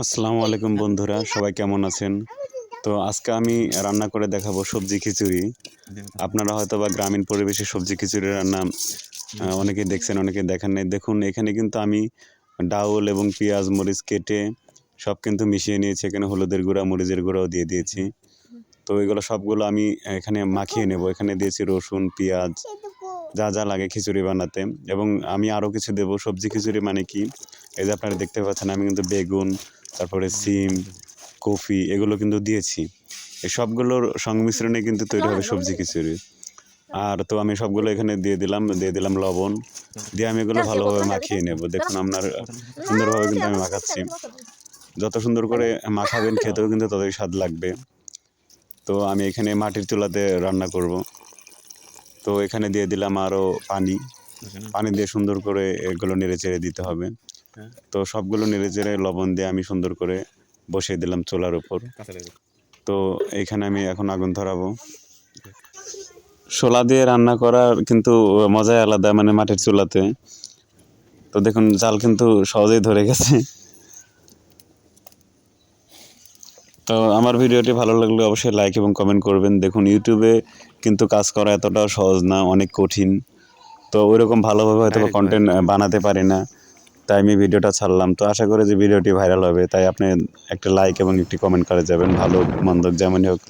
আসসালামু আলাইকুম বন্ধুরা, সবাই কেমন আছেন? তো আজকে আমি রান্না করে দেখাবো সবজি খিচুড়ি। আপনারা হয়তোবা গ্রামীণ পরিবেশে সবজি খিচুড়ি রান্না অনেকেই দেখছেন, অনেকে দেখেন নাই। দেখুন এখানে কিন্তু আমি ডাউল এবং পেঁয়াজ, মরিচ কেটে সব কিন্তু মিশিয়ে নিয়েছি। এখানে হলুদের গুঁড়া, মরিচের গুঁড়াও দিয়ে দিয়েছি। তো এগুলো সবগুলো আমি এখানে মাখিয়ে নেব। এখানে দিয়েছি রসুন, পেঁয়াজ, যা যা লাগে খিচুড়ি বানাতে। এবং আমি আরও কিছু দেবো। সবজি খিচুড়ি মানে কি, এই যে আপনারা দেখতে পাচ্ছেন আমি কিন্তু বেগুন, তারপরে সিম, কফি এগুলো কিন্তু দিয়েছি। এই সবগুলোর সংমিশ্রণে কিন্তু তৈরি হবে সবজি খিচুড়ি। আর তো আমি সবগুলো এখানে দিয়ে দিলাম লবণ, দিয়ে আমি এগুলো ভালোভাবে মাখিয়ে নেব। দেখুন আপনার সুন্দরভাবে কিন্তু আমি মাখাচ্ছি। যত সুন্দর করে মাখাবেন খেতেও কিন্তু ততই স্বাদ লাগবে। তো আমি এখানে মাটির চুলাতে রান্না করব। তো এখানে দিয়ে দিলাম আরও পানি। পানি দিয়ে সুন্দর করে এগুলো নেড়েচেড়ে দিতে হবে। তো সবগুলো নেড়েচেড়ে লবণ দিয়ে আমি সুন্দর করে বসিয়ে দিলাম চুলার উপর। তো এইখানে আমি এখন আগুন ধরাবো। শোলা দিয়ে রান্না করার কিন্তু মজাই আলাদা, মানে মাটির চুলাতে। তো দেখুন জাল কিন্তু সহজেই ধরে গেছে। তো আমার ভিডিওটি ভালো লাগলে অবশ্যই লাইক এবং কমেন্ট করবেন। দেখুন ইউটিউবে কিন্তু কাজ করা এতটাও সহজ না, অনেক কঠিন। তো ওইরকম ভালোভাবে হয়তো কন্টেন্ট বানাতে পারি না, তাই আমি ভিডিওটা ছাড়লাম। তো আশা করি যে ভিডিওটি ভাইরাল হবে, তাই আপনি একটা লাইক এবং একটি কমেন্ট করে যাবেন। ভালো মন্দ যেমনই হোক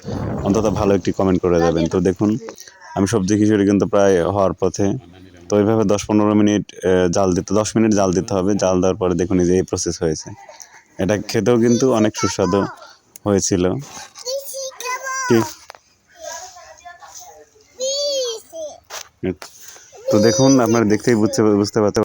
অন্তত ভালো একটি কমেন্ট করে যাবেন। তো দেখুন আমি সবজি খিচুড়ি কিন্তু প্রায় হওয়ার পথে। তো এইভাবে 10-15 মিনিট জাল দিতে 10 মিনিট জাল দিতে হবে। জাল দেওয়ার পরে দেখুন এই যে এই প্রসেস হয়েছে। এটা খেতেও কিন্তু অনেক সুস্বাদু হয়েছিল। কি তো দেখুন আপনারা দেখতেই বুঝতে পারতে